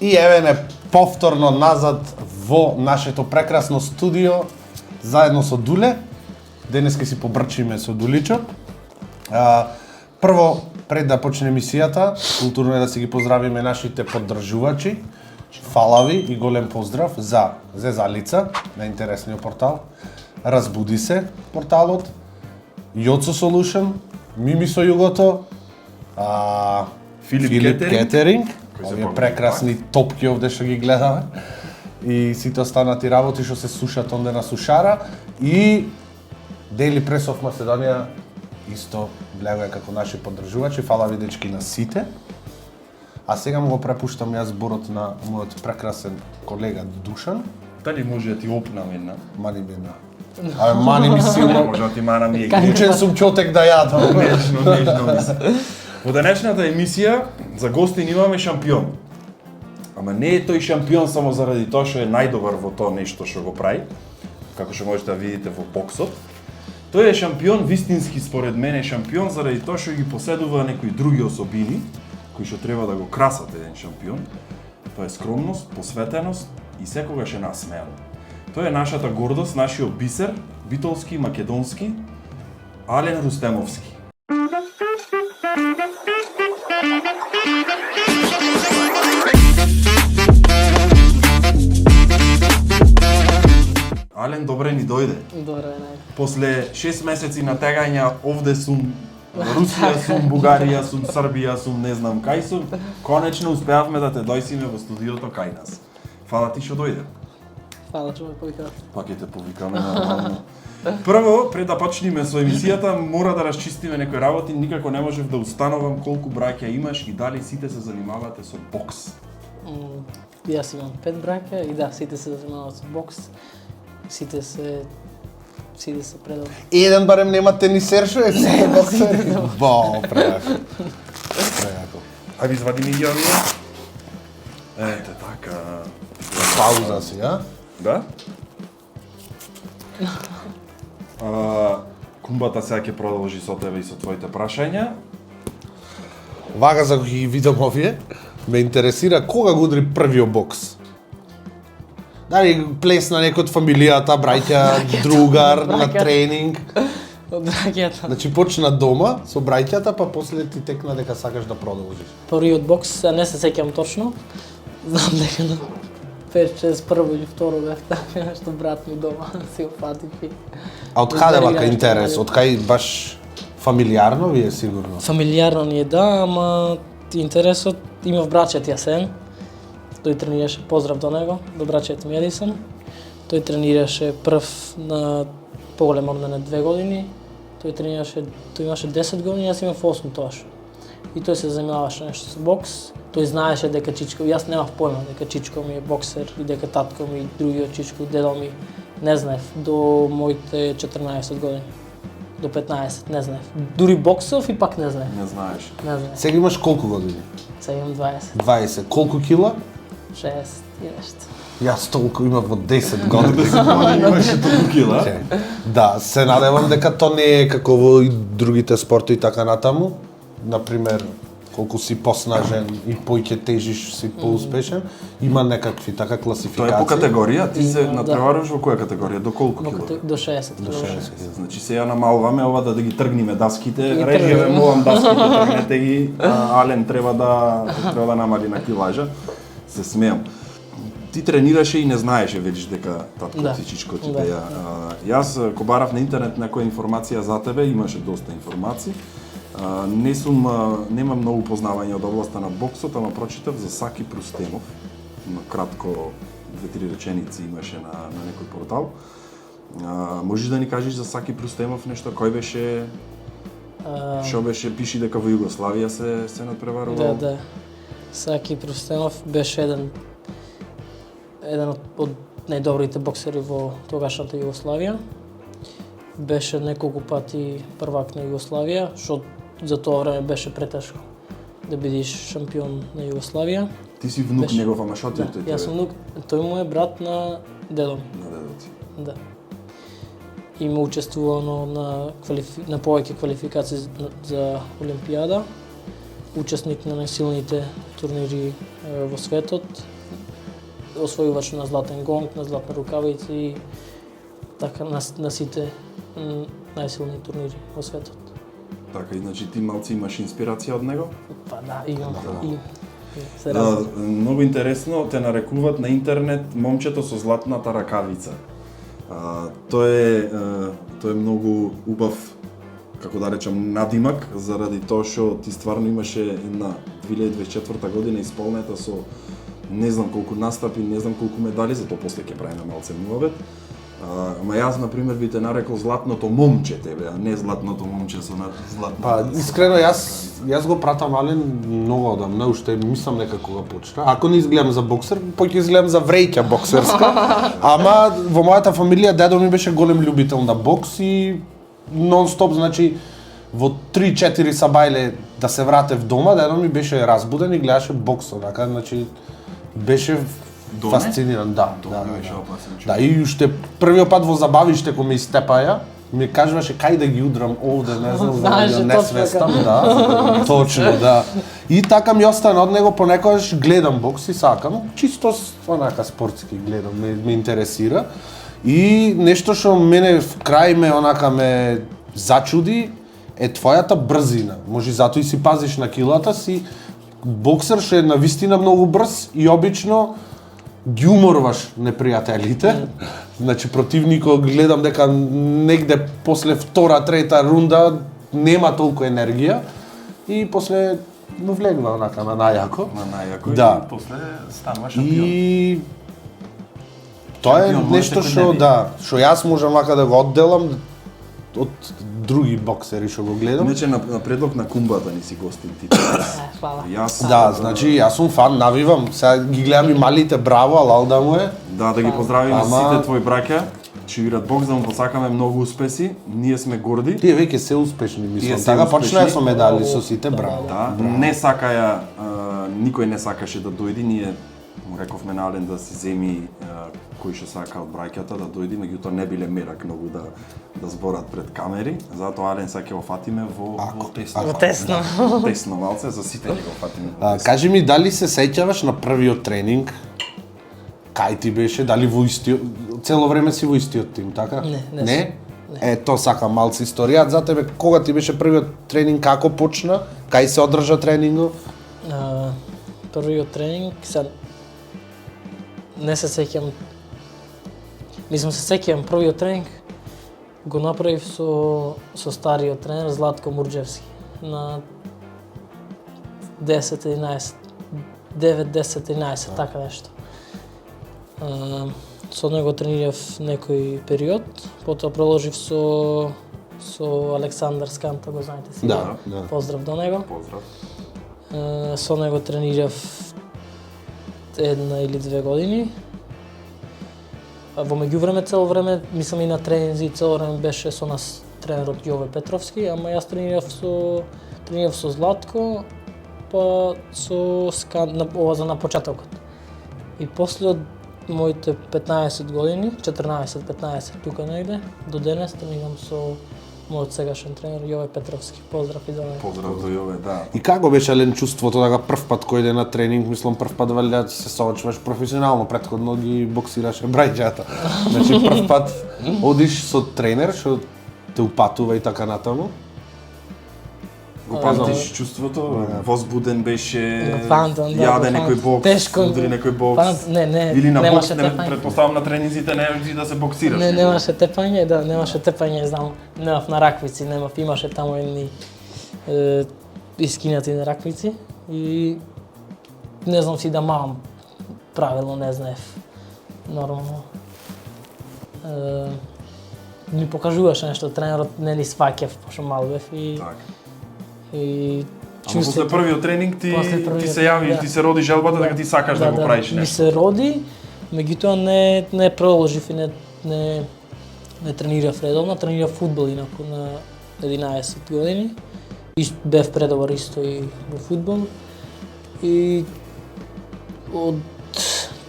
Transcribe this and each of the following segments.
И еве не повторно назад во нашето прекрасно студио заедно со Дуле. Денеска си побрчиме со Дуличо. Прво, пред да почне емисијата, културно е да си ги поздравиме нашите поддржувачи. Фала ви и голем поздрав за Зезалица на интересниот портал. Разбуди се порталот. Јоцо Solution, Мими со југото, Филип Кетеринг, овие прекрасни топки овде што ги гледаме. И сите останати работи што се сушат онде на сушара и Daily Press of Macedоnia исто влегува како наши поддржувачи. Фала ви дечки на сите. А сега му го препуштам јас зборот на мојот прекрасен колега Душан. Дали може да ти опнам една? Мани ми една. Абе, мани ми силно. Може да ти мана ми Учен сум чотек да јадам. Нежно мислам. Во денешната емисија за гостин имаме шампион. Ама не е тој шампион само заради тоа што е најдобар во тоа нешто што го прави, како што можете да видите во боксот. Тој е шампион, вистински според мене шампион заради тоа што ги поседува некои други особини кои што треба да го красат еден шампион. Тоа е скромност, посветеност и секогаш е насмеан. Тоа е нашата гордост, нашиот бисер, битолски, македонски, Ален Рустемовски. Ален, добре ни дојде. Добре, После 6 месеци на тегања овде сум, Русија сум, Бугарија сум, Србија сум, не знам кај сум, конечно успеавме да те дојсиме во студиото кај нас. Фала ти што дојде. Фала што ме повикавте. Пак ќе те повикаме нормално. Прво, пред да почнеме со емисијата, мора да расчистиме некои работи. Никако не можев да установам колку браќа имаш и дали сите се занимавате со бокс. Јас имам 5 браќа и да, сите се занимаваат со бокс. Сите се предал. Еден барем нема тенисер што е се боксер. Бо, прејако. Прејако. Ајде извади ми ги овие. Ете така. Пауза си, а? Да? Кумбата сега ќе продолжи со тебе и со твоите прашања. Вага за ги видам овие, ме интересира кога го удри првиот бокс? Дали плесна некој од фамилијата, браќа, другар, на тренинг? Од браќата. Значи почна дома со браќата, па после ти текна дека сакаш да продолжиш. Првиот бокс, не се сеќам точно. Знам дека на 5-6 прво или второ бев така нешто брат ми дома си опатив и... А од каде вака интерес? Од кај баш фамилиарно ви е сигурно? Фамилиарно ни е да, ама интересот имав брачет Јасен. Тој тренираше, поздрав до него, до брачет ми Едисон. Тој тренираше прв на поголем од мене 2 години. Тој имаше 10 години, јас имав 8 тоаш. И тој се занимаваше нешто со бокс. Тој знаеше дека чичко, јас немав појма дека чичко ми е боксер и дека татко ми и другиот чичко, дедо ми, не знаев до моите 14 години. До 15, не знаев. Дури боксов и пак не знаев. Не знаеш. Не знаев. Сега имаш колку години? Сега имам 20. 20. Колку кила? 6 и нешто. Јас толку имам во 10 години. Имаше толку кила. Да, се надевам дека тоа не е како во и другите спорти и така натаму. Например, колку си поснажен и поиќе тежиш си поуспешен, има некакви така класификации. Тоа е по категорија, ти се Да. натпреваруваш во која категорија, до колку До кила? 60. До 60. Значи сега намалваме ова да ги тргниме даските, Ги режеме тргнеме. мувам даските, тргнете ги, Ален треба да намали на килажа. Се смеам. Ти тренираше и не знаеше велиш дека татко Да. ти чичко ти Да. беа. Јас ко барав на интернет некоја информација за тебе, имаше доста информации. Немам многу познавање од областа на боксот, ама прочитав за Саки Прустемов. На кратко 2-3 реченици имаше на некој портал. Можеш да ни кажеш за Саки Прустемов нешто? Кој беше? Што беше? Пиши дека во Југославија се надпреварувал. Да. Саки Прустемов беше еден од најдобрите боксери во тогашната Југославија. Беше неколку пати првак на Југославија, што за тоа време беше претешко да бидеш шампион на Југославија. Ти си внук Беше. негов, ама што ти Да, јас сум внук, тој му е брат на дедо ми. На дедо ти. Да. Има учествувано на повеќе квалификации за Олимпијада. Учесник на најсилните турнири во светот. освојувач на златен гонг, на златни рукавици и така на сите најсилни турнири во светот. Така, и значи ти малци имаш инспирација од него? Па да, имам и се Да, радвам. многу интересно, те нарекуваат на интернет момчето со златната ракавица. Тој е многу убав, како да речам, надимак, заради тоа што ти стварно имаше една 2024 година исполнета со не знам колку настапи, не знам колку медали, затоа после ќе правиме малце муавет. Ама јас, например, би те нарекол златното момче тебе, а не златното момче со златно. Па, искрено, јас го пратам Ален многу одамна, уште мислам некако го почна. Ако не изгледам за боксер, ќе изгледам за вреќа боксерска. Ама во мојата фамилија дедо ми беше голем љубител на бокс и нон-стоп, значи во 3-4 сабајле да се вратев дома, дедо ми беше разбуден и гледаше бокс, онака, значи беше фасциниран, да. Да, и уште првиот пат во забавиште кога ме истепаја, ми кажуваше кај да ги удрам овде, не знам, за да не свестам, да. Точно, да. И така ми остана од него, понекогаш гледам бокс и сакам, чисто онака спортски гледам, ме интересира. И нешто што мене в крај ме зачуди е твојата брзина. Може затоа и си пазиш на килата си. Боксер што е навистина многу брз и обично ги уморваш непријателите. Значи противникот гледам дека негде после втора, трета рунда нема толку енергија и после му влегва онака на најако. Да. И после станува шампион. И тоа е нешто што што јас можам вака да го одделам од други боксери што го гледам. Иначе на предлог на Кумбата ни си гостин ти. Фала. Да, значи јас сум фан, навивам. Сега ги гледам и малите, браво, алал да му е. Да ги поздравиме сите твои браќа. Че играат бокс, да му посакаме многу успеси. Ние сме горди. Тие веќе се успешни, мислам. Така почнаа со медали со сите, браво. Да, не сакаја, никој не сакаше да дојди, ние му рековме на Ален да си земи кој што сака од браќата да дојди, меѓутоа не биле мерак многу да зборат пред камери, затоа Ален сака го фатиме во тесно. Во тесно. Тесно малце, за сите ги го фатиме. Кажи ми, дали се сеќаваш на првиот тренинг? Кај ти беше? Дали во истиот, цело време си во истиот тим, така? Не. Тоа сакам малце историја за тебе. Кога ти беше првиот тренинг, како почна? Кај се одржа тренингот? Првиот тренинг, не се сеќам. Мислам се сеќам првиот тренинг го направив со стариот тренер Златко Мурџевски на 10-11, 9-10-11, така нешто. Со него тренирав некој период, потоа продолжив со Александар Сканта, го знаете си. Да. Поздрав до него. Поздрав. Со него тренирав 1 или 2 години. Во меѓувреме цело време, мислам и на тренинзи, цело време беше со нас тренерот Јове Петровски, ама јас тренирав со Златко, па со Скан, ова за на почетокот. И после од моите 15 години, 14-15 тука негде, до денес тренирам со мојот сегашен тренер Јове Петровски. Поздрав и за него. Поздрав до Јове, да. И како беше Ален чувството дека прв пат кој иде на тренинг, мислам прв пат валјда се соочуваш професионално, претходно ги боксираше брајчата. Значи прв пат одиш со тренер што те упатува и така натаму. Го памтиш чувството? Возбуден беше, јаде некој бокс, удри некој бокс. Не, или на бокс, немаше тепање. предпоставам на тренинзите не можеш да се боксираш. Не, немаше тепање, да, немаше тепање, знам, немав на раквици, имаше таму едни искинати на раквици и не знам си да мам правилно, не знаев. Нормално. Ми покажуваше нешто, тренерот не ни сваќав, пошто мал бев и Ама после првиот тренинг ти се јави, ти се роди желбата дека ти сакаш да го правиш нешто. Ми се роди, меѓутоа не продолжив и не тренирав редовно, тренирав фудбал инаку на 11 години. И бев предобар исто и во фудбал. И од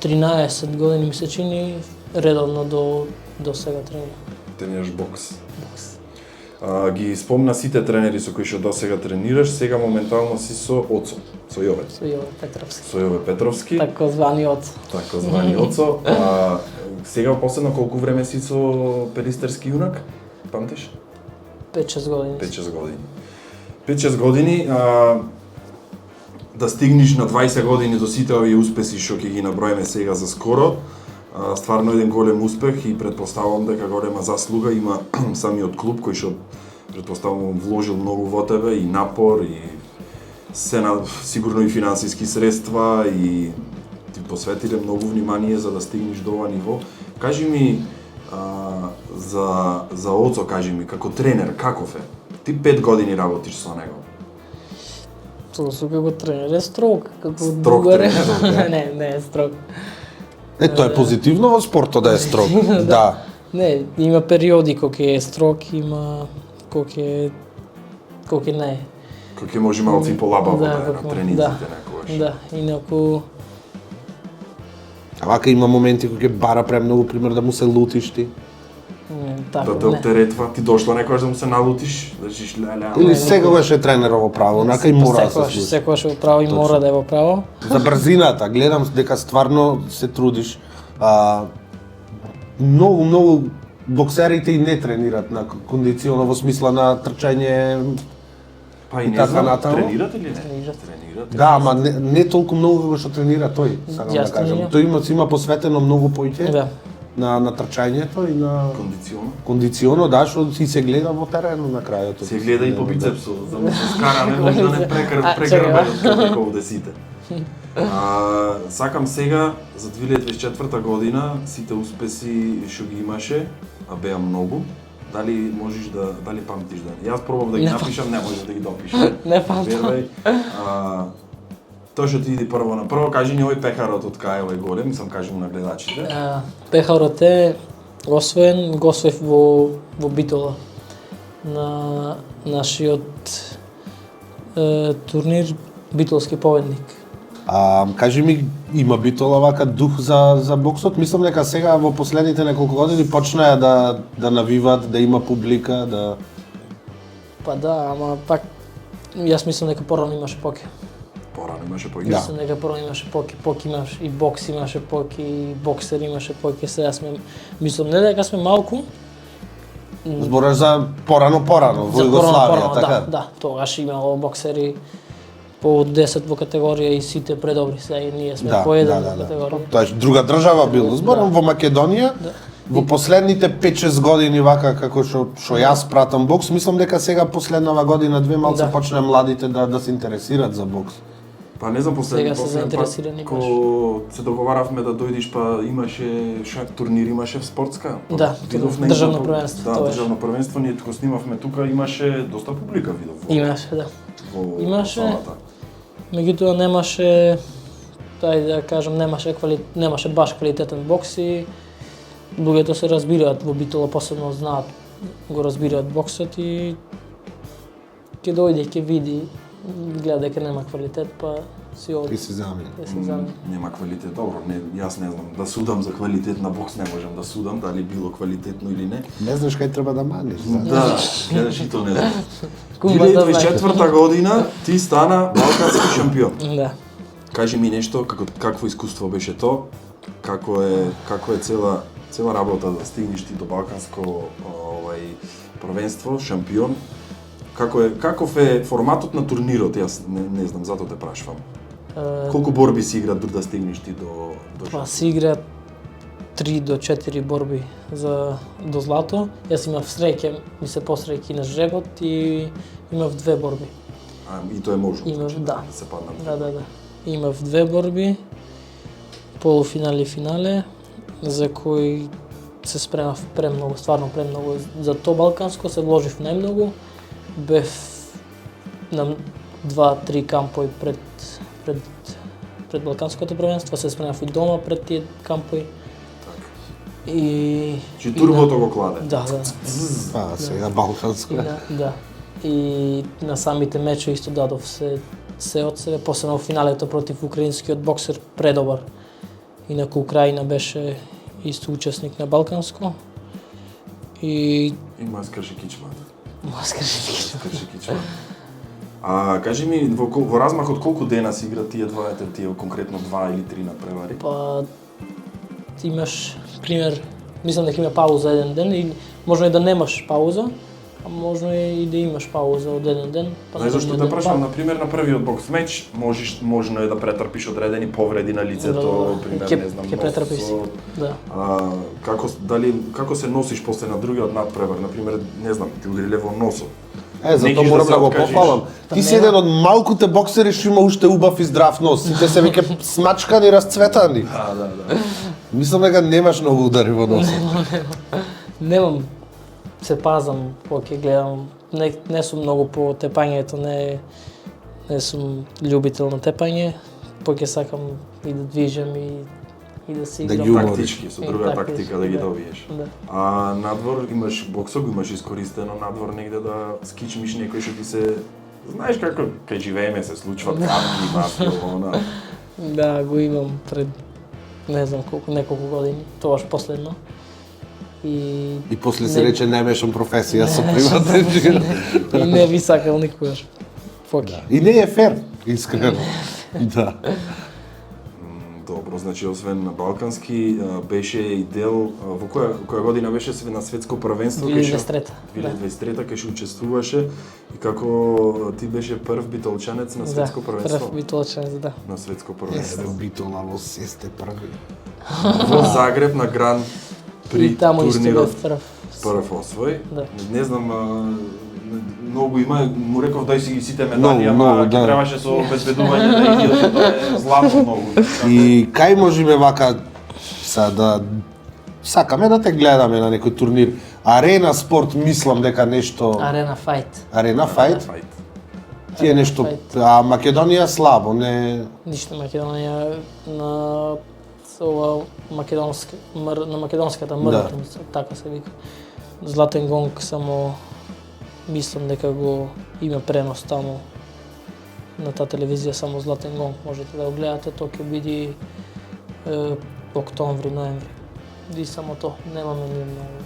13 години ми се чини редовно до сега тренирам. Тренираш бокс. Ги спомна сите тренери со кои што досега тренираш, сега моментално си со Оцо, со Јове. Со Јове Петровски. Со Јове Петровски. Тако звани Оцо. Тако звани Оцо. Сега последно колку време си со Пелистерски јунак? Памтиш? 5-6 години. 5-6 години. 5-6 години, да стигнеш на 20 години до сите овие успеси што ќе ги наброиме сега за скоро, стварно еден голем успех и предпоставувам дека голема заслуга има самиот клуб кој што предпоставувам вложил многу во тебе и напор и сигурно и финансиски средства и ти посветиле многу внимание за да стигнеш до ова ниво. Кажи ми за Оцо, кажи ми како тренер каков е? Ти 5 години работиш со него. Со како тренер е строг, како Строг другар е. тренер, Не е строг. Тоа е позитивно во спортот да е строг. Да. Не, има периоди кога е строг, има кога не е. Кој ќе може малку и полабаво да е на како- тренинзите некогаш. Да, инаку А вака има моменти кога ќе бара премногу, пример да му се лутиш ти. така, Да те оптеретва, ти дошла некогаш да му се налутиш, да жиш ля. Или секогаш е тренерово право, онака и мора да се слуша. Секогаш е во право и мора да е во право. За брзината, гледам дека стварно се трудиш. Многу боксерите и не тренират на кондиционо во смисла на трчање. Па и не така знам, натаму. тренират или не? Тренират. Тренират. Да, ама не толку многу како што тренира тој, сакам да Јас кажам. тренирам. Тој има посветено многу поќе Да. на трчањето и на Кондиционо. кондиционо, да, што си се гледа во терено на крајот. Се гледа и по бицепсу, за да се скара, не може да не А, прекрбе како десите. Сакам сега за 2024 година сите успеси што ги имаше, а беа многу. Дали можеш дали памтиш да? Јас пробав да ги Не напишам, не можеш да ги допишам. Не памтам. Верувај. Тоа што ти иди прво на прво, кажи ни овој пехарот од кај овој голем, сам кажем на гледачите. Пехарот е го освоив во Битола на нашиот турнир Битолски победник. Кажи ми, има Битола вака дух за боксот? Мислам дека сега во последните неколку години почнаа да навиваат, да има публика, да... Па да, ама пак јас мислам дека порано имаше поке. Порано имаше поќе. Да. Мислам дека порано имаше поке имаш и бокс имаше поке и боксер имаше поке. Сега сме мислам не дека сме малку. Збораш за порано во За Југославија, така? Да, тогаш имало боксери по 10 во категорија и сите предобри. Сега и ние сме по еден во категорија. Тоа е друга држава било. Зборам во Македонија. Во последните 5-6 години вака како што јас пратам бокс, мислам дека сега последнава година две малку Да. почне младите да се интересираат за бокс. Па не знам Сега се заинтересирани баш. Ко се договаравме да дојдеш, па имаше турнир имаше в спортска. Па, Да, видов на државно едното- првенство, Да, тоа е. државно првенство, ние тука снимавме тука, имаше доста публика видов. Имаше, да. Во Имаше. залата. Меѓутоа немаше да кажам немаше баш квалитетен бокс и луѓето се разбираат во Битола, посебно знаат, го разбираат боксот и ќе дојде, ќе види, гледа дека нема квалитет, па си оди. Ти си замени. Ќе се замени. Нема квалитет, добро, јас не знам, да судам за квалитет на бокс не можам да судам, дали било квалитетно или не. Не знаеш кај треба да маниш. Да, гледаш и то не знам. Кумба да знае. 2024 година ти стана балкански шампион. Да. Кажи ми нешто, какво искуство беше то, како е цела работа да стигнеш ти до балканско првенство, шампион. Каков е форматот на турнирот, јас не знам, затоа те прашувам. Колку борби си игра да стигнеш ти до Па се игра 3 до 4 борби до злато. Јас имав среќа, ми се посреќи на жребот и имав 2 борби. И тоа е можно. Имав, значи, да. се падна. Да. Имав 2 борби, полуфинале и финале, за кои се спремав премногу, стварно премногу. За то балканско се вложив најмногу. Бев на 2-3 кампои пред балканското првенство, се спремав и дома пред тие кампои. И Чи турбото го кладе. Да. Па, сега балканско. Да. И на самите мечови исто дадов се од себе, посебно во финалето против украинскиот боксер предобар. Инаку Украина беше исто учесник на балканско. И Има скрши кичмата. Скрши кичма. А кажи ми во размах од колку дена се игра тие конкретно 2 или 3 надпревари? Па ти имаш пример, мислам дека има пауза еден ден и можно и да немаш пауза, а можно и да имаш пауза од еден ден. Знаеш зашто те прашам, на пример на првиот бокс меч можно е да претрпиш одредени повреди на лицето, пример не знам, ќе претрпиш. Да. Како се носиш после на другиот надпревар, на пример, не знам, ти удариле во носот. Затоа морам да го пофалам. Ти си еден од малкуте боксери што има уште убав и здрав нос. Сите се веќе смачкани, расцветани. Да. Мислам дека немаш многу удари во носот. Немам, се пазам кога ќе гледам. Не сум многу по тепањето, не сум љубител на тепање. Ќе сакам и да движам и да се играм. Тактички, со друга тактика да ги добиеш. Да. А надвор имаш боксот, го имаш искористено надвор негде да скичмиш некој што ти се... Знаеш како кај живееме се случват капки, маски, она. Да, го имам пред не знам неколку години, тогаш последно. И после се рече немешам професија со приватен живот. И не би сакал никогаш. И не е фер, искрено. Да. Добро, значи освен на балкански беше и дел во која година беше на светско првенство 2023. 2023 кај што учествуваше и како ти беше прв битолчанец на светско првенство. Прв битолчанец, да. На светско првенство. Битола во сесте први. Во Загреб на Гран при турнирот прв освој. Да. Не знам, многу има, му реков дај си ги сите медали, ама требаше со обезбедување да ги тоа злато многу. И кај можеме вака да сакаме да те гледаме на некој турнир. Арена спорт мислам дека нешто Арена фајт. Арена фајт. Тие нешто, а Македонија слабо, не Ништо Македонија на ова на македонската мртвица, така се вика. Златен гонг само мислам дека го има пренос таму на таа телевизија, само Златен гонг можете да го гледате, тоа ќе биде октомври, ноември. И само тоа, немаме ни многу.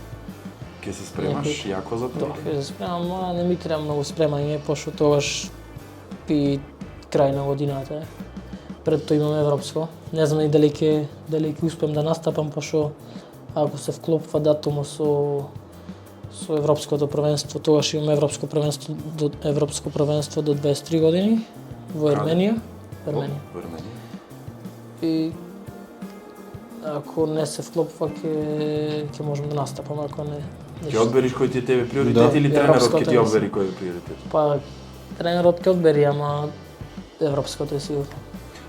Ке се спремаш јако за тоа? Ќе се спремам, а не ми треба многу спремање, пошто тогаш и крај на годината е. Пред тоа имаме европско. Не знам и дали ќе успеам да настапам, пошто ако се вклопва датумот со европското првенство, тогаш имаме европско првенство до 23 години во Ерменија. И ако не се вклопва ќе можам да настапам, ако не. Ќе одбериш кој ти е тебе приоритет или тренерот ќе ти одбери кој е приоритет? Па тренерот ќе одбери, ама европското е сигурно.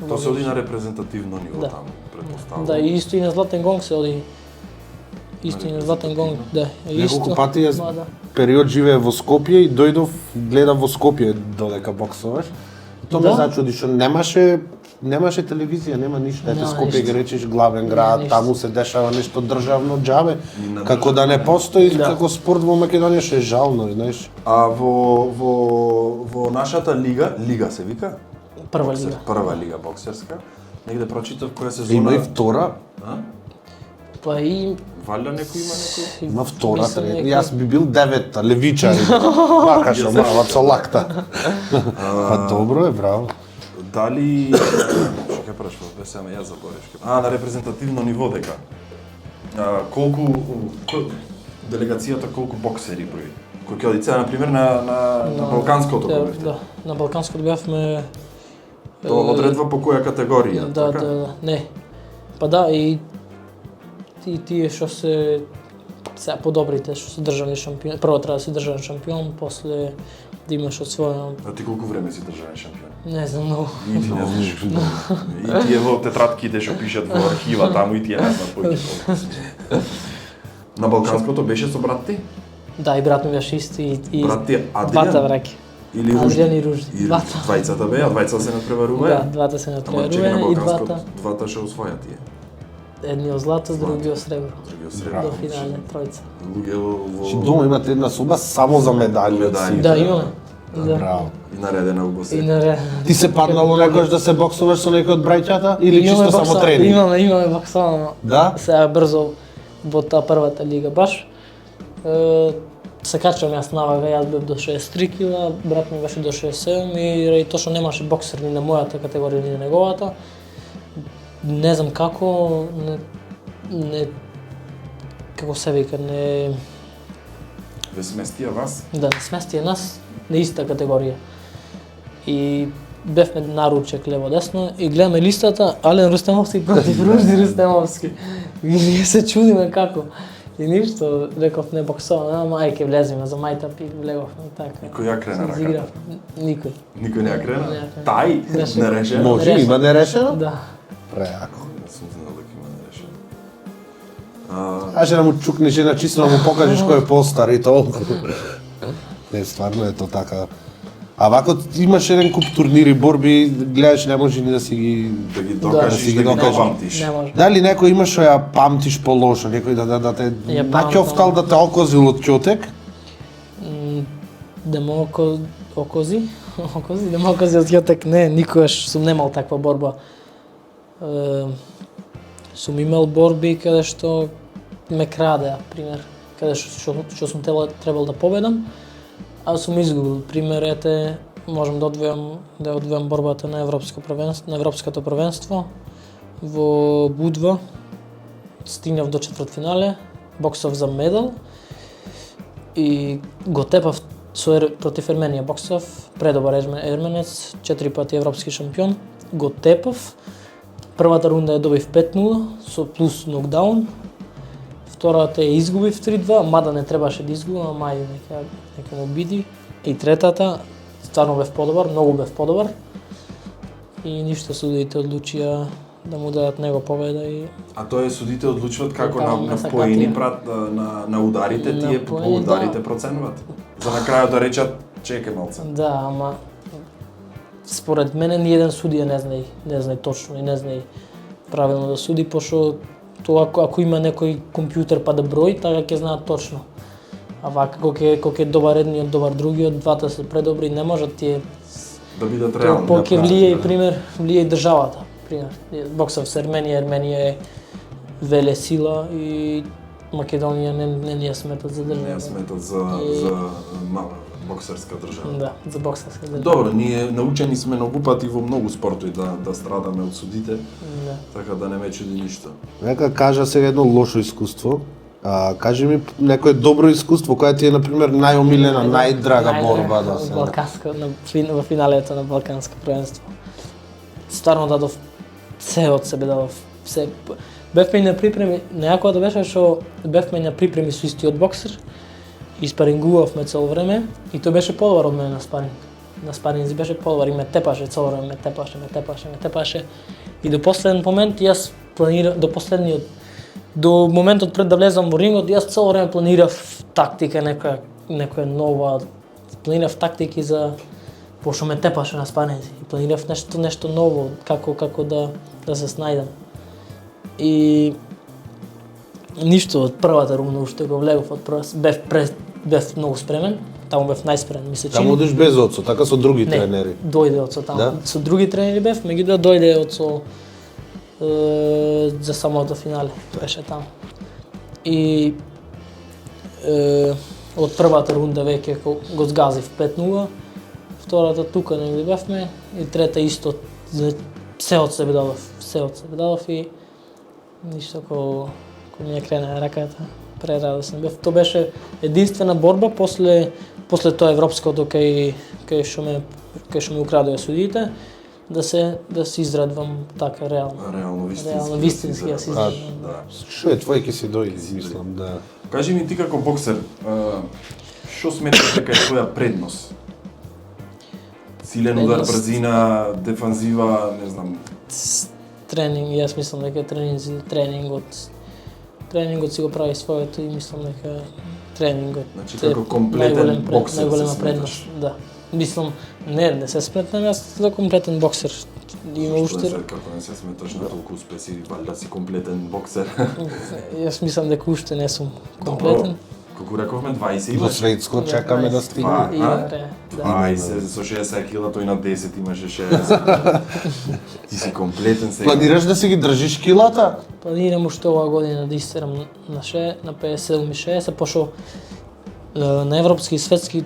Тоа се оди на репрезентативно ниво таму, претпоставувам. Да, и исто и на Златен гонг се оди. Исто и на Златен гонг, да. Неколку пати период живее во Скопје и дојдов, гледав во Скопје додека боксуваш. Тоа ме зачуди што немаше телевизија, нема ништо. Ете Скопје ги речеш главен град, таму се дешава нешто државно џабе. Како да не постои како спорт во Македонија, што е жално, знаеш. А во нашата лига се вика? Прва лига боксерска. Негде прочитав која сезона. Има и втора. Па и валја некој има некој? Има втора, трета. Јас би бил девета, левичари. Вака што мала со лакта. Па добро е, браво. Дали што ќе прашував, без ама јас заборев. На репрезентативно ниво дека колку делегацијата колку боксери брои? Кој ќе оди на пример на балканското бевте? Да, на балканското бевме. Тоа одредва по која категорија, така? Да, не. Па да, и тие што се подобрите, што се државни шампион. Прво треба да си државен шампион, после да имаш освоено. А ти колку време си државен шампион? Не знам многу. И ти не знаеш. И тие во тетратките што пишат во архива таму и тие не знаат кој. На балканското беше со брат ти? Да, и брат ми беше исти и брат ти двата браќа. Или Ружди? Адриан и Ружди. Двајцата беа, двајца се надпреваруваа? Да, двата се надпреваруваа и двата што освоја тие. Едниот злато, другиот сребро. До финале, тројца. Луѓе Дома имате една соба само за медали. Да, имаме. Браво. И наредена во басейн. Ти се паднало некојаш да се боксуваш со некој од браќата или чисто само тренинг? Имаме боксовано. Да? Сега брзо во таа првата лига баш. се качувам јас навага, јас бев до 63 кила, брат ми беше до 67 и ради тоа што немаше боксер ни на мојата категорија ни на неговата. Не знам како, не како се вика, не Ве сместија вас? да не сместија нас на иста категорија. И бевме наручек лево десно и гледаме листата Ален Рустемовски против Ружди Рустемовски. И ние се чудиме како. И ништо, реков не боксувам, мајке влезиме за мајтап и влеговме така. Никој ја крена раката? Изиграв. Никој. Никој не ја крена? Не ја крена. Тај? Беше- Не реше? Може, има нерешено? Да. Преако. Не сум знал дека има нерешено. Аже да му чукнеш една чисто да му покажеш кој е постар и толку. Не, стварно е то така. А вако имаш еден куп турнири, борби, гледаш, не може ни да си ги... Да ги Да докажеш, си ги да ги докажеш. допамтиш. Не може. Дали некој имаш што ја памтиш полошо, некој да те Ја наќофтал да те окозил од ќотек? Окози, да ме окози од јотек, не, никогаш сум немал таква борба. Сум имал борби каде што ме крадеа, пример, каде што сум требал да победам, а сум изгубил. Пример, ете, можам да одвојам борбата на европското првенство во Будва. Стигнав до четвртфинале, боксов за медал и го тепав против Ерменија боксов, предобар ерменец, 4 пати европски шампион, го тепав. Првата рунда ја добив 5-0 со плюс нокдаун. Втората ја изгубив 3-2, мада не требаше да изгубам, ама ајде нека му биди. И третата, стварно бев подобар, многу бев подобар. И ништо судиите одлучија да му дадат него победа и А тоа е судите одлучуваат како Така, на на поени сакатија. прат на ударите, На тие по поени, ударите да. проценуваат. За на крајот да речат чекај малце. да, ама според мене ниеден судија не знае точно и не знае правилно да суди, пошто тоа ако има некој компјутер па да брои, така ќе знаат точно. А вака кога е добар едниот, добар другиот, двата се предобри, не можат тие. Да бидат Тоа реални. да ќе прават, влие и да. пример, влие и државата. Пример, боксов со Ерменија е веле сила и Македонија не ни ја сметат за Не ја држава. сметат И- за мала боксерска држава. Да, за боксерска држава. Добро, ние научени сме многу пати во многу спортови да страдаме од судите, Да. така да не ме чуди ништо. Нека кажа сега едно лошо искуство. Кажи ми некое добро искуство, која ти е, например, најомилена, најдрага борба да се... Во финалето на Балканско првенство. Стварно дадов се од себе, дадов се. Бевме и на припреми, нејакото беше што бевме на припреми со истиот боксер и спарингувавме цело време и тој беше подобар од мене на спаринг. На спаринзи беше подобар и ме тепаше цело време, ме тепаше. И до последен момент јас планирав, до моментот пред да влезам во рингот, јас цело време планирав тактика, некоја нова, планирав тактики за пошто ме тепаше на спаринзи. И планирав нешто ново, како да се снајдам. И ништо од првата рунда уште го влегов од бев многу спремен, таму бев најспремен, ми се чини. Таму одиш без оцо, така со други Не, тренери. дојде од со таму. Да? Со други тренери бев, меѓутоа дојде од со за самото финале, беше таму. И од првата рунда веќе го згазив 5-0, втората тука негде бевме и трета исто се од себе дадов и ништо кога ми ја крена раката, прерадосен бев. Тоа беше единствена борба после тоа европското кај што ме украдоа судиите, да се израдвам така реално. Реално Вистински ја се израдвам. Да. Што е твој ќе си дојде, мислам, да. Кажи ми ти како боксер, што сметаш дека е твоја предност? Силен удар, Предност? брзина, дефанзива, не знам. Тренинг, јас мислам дека тренингот си го прави своето и мислам дека тренингот Значи, е како комплетен боксер најголема се предност. сметаш? Да. Мислам, не се сметнам јас за комплетен боксер. Има уште. Како не се сметаш на толку успеси, валјда си комплетен боксер. Јас мислам дека уште не сум комплетен. Колку рековме, 20 До имаш? светско чекаме да стигне. И А? да. 20 со 60 кила, тој на 10 имаше 60. Ти си комплетен сега. Планираш да си ги држиш килата? Планирам уште оваа година да истерам на 57 и 60, пошто На европски и светски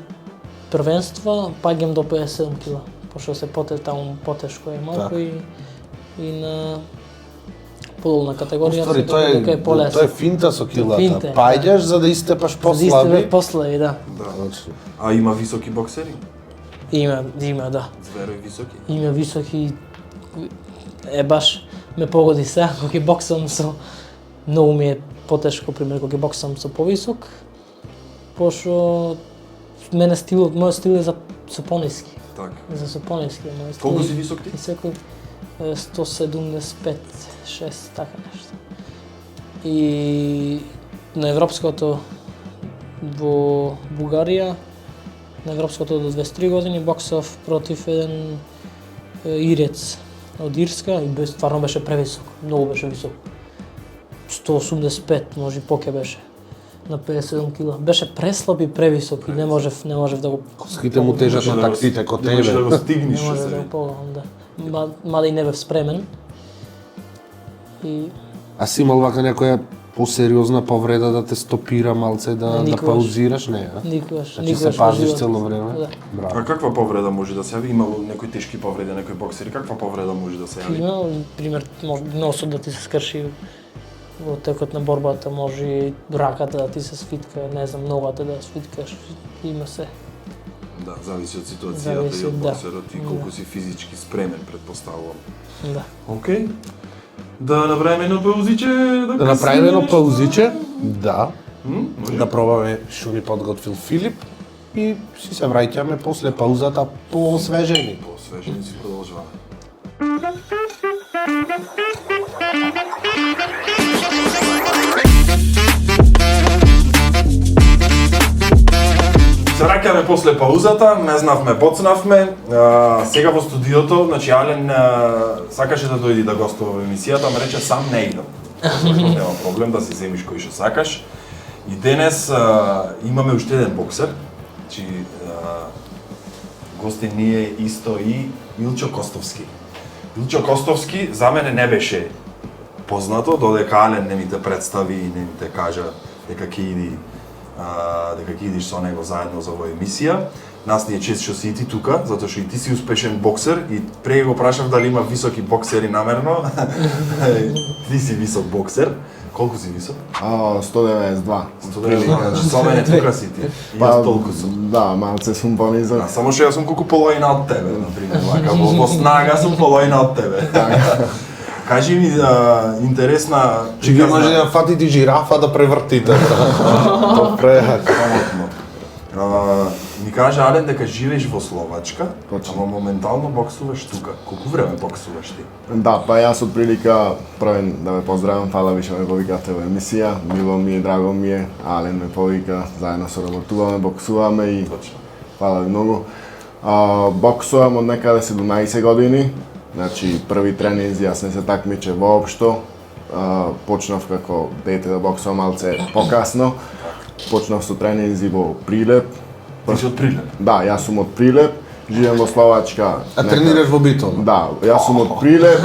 првенства паѓам до 57 кила, пошто се таму потешко е малку и на подолна категорија Ствари, дека е полесно. тоа е финта со килата. Финта, Паѓаш за да истепаш послаби. За да послаби, да. А има високи боксери? Има, да. Зверови високи? Има високи, баш ме погоди сега, кога ќе боксам со, многу ми е потешко, пример, кога ќе боксам со повисок, пошто мојот стил е со пониски. Така. За со пониски, мојот стил. Колку си висок ти? И секој 175, 6, така нешто. И на европското во Бугарија, на европското до 23 години боксав против еден ирец од Ирска и стварно беше превисок, многу беше висок. 185, може и поке беше на 57 кила. Беше преслаб и превисок и не можев да го... Коските му тежат на таксите ко тебе. Не можеш да го стигнеш. Не може да го погledам, да. Мада и не бев спремен. И... А си имал вака некоја посериозна повреда да те стопира малце да паузираш? Не, а? Никогаш. Значи се пазиш цело време? Да. Браво. А каква повреда може да се јави? Имало некои тешки повреди, некои боксери, каква повреда може да се јави? Има, пример, носот да ти се скрши во текот на борбата, може и раката да ти се свитка, не знам, ногата да свиткаш, има се. Да, зависи од ситуацијата и од боксерот и колку си физички спремен, предпоставувам. Да. Океј. Да направиме едно паузиче, Да направиме едно паузиче? Да. Може. Да пробаме што ни подготвил Филип и си се враќаме после паузата поосвежени. Поосвежени си продолжаваме. Се враќаме после паузата, не знавме, поцнавме. Сега во студиото, значи Ален сакаше да дојде да гостува во емисијата, ме рече сам не идам. Нема проблем да си земиш кој што сакаш. И денес имаме уште еден боксер. Значи гостин ни е исто и Илчо Костовски. Илчо Костовски за мене не беше познато, додека Ален не ми те представи и не ми те кажа дека ќе идиш со него заедно за оваа емисија. Нас ни е чест што си и ти тука, затоа што и ти си успешен боксер и пред го прашав дали има високи боксери намерно. Ти си висок боксер. Колку си висок? 192. 192, значи со мене тука си ти. И јас толку сум. Да, малце сум понизок. Само што јас сум колку половина од тебе, например, вака во снага сум половина од тебе. Кажи ми интересна... Че ги може да фатите жирафа да превртите. Прејак. Ми кажа Ален дека живееш во Словачка, Точно. ама моментално боксуваш тука. Колку време боксуваш ти? Да, па јас од прилика првен да ме поздравам, фала ви што ме повикате во емисија. Мило ми е, драго ми е. Ален ме повика, заедно соработуваме, боксуваме и Точно. фала ви многу. Боксувам од некаде 17 години. Значи, први тренинзи, јас не се такмиче воопшто. Почнав како дете да боксувам малце покасно. Почнав со тренинзи во Прилеп. Ти си од Прилеп? Да, јас сум од Прилеп, живеам во Словачка. А тренираш во Битола? Да, јас сум од Прилеп,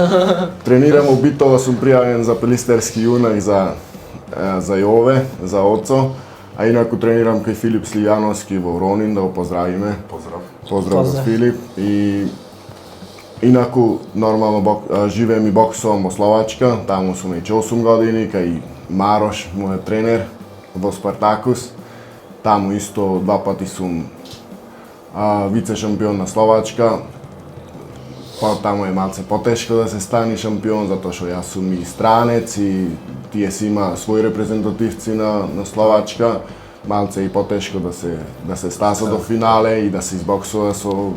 тренирам во Битола, сум пријавен за пелистерски јунак за Јове, за Оцо. А инаку тренирам кај Филип Сливјановски во Ронин, да го поздравиме. Поздрав. Поздрав за Филип. И инаку нормално живеем и боксувам во Словачка, таму сум веќе 8 години, кај Марош, мојот тренер во Спартакус. Таму исто 2 пати сум вице шампион на Словачка. Па таму е малце потешко да се стани шампион, затоа што јас сум и странец и тие си има своји репрезентативци на Словачка. Малце и потешко да се стаса до финале и да се избоксува со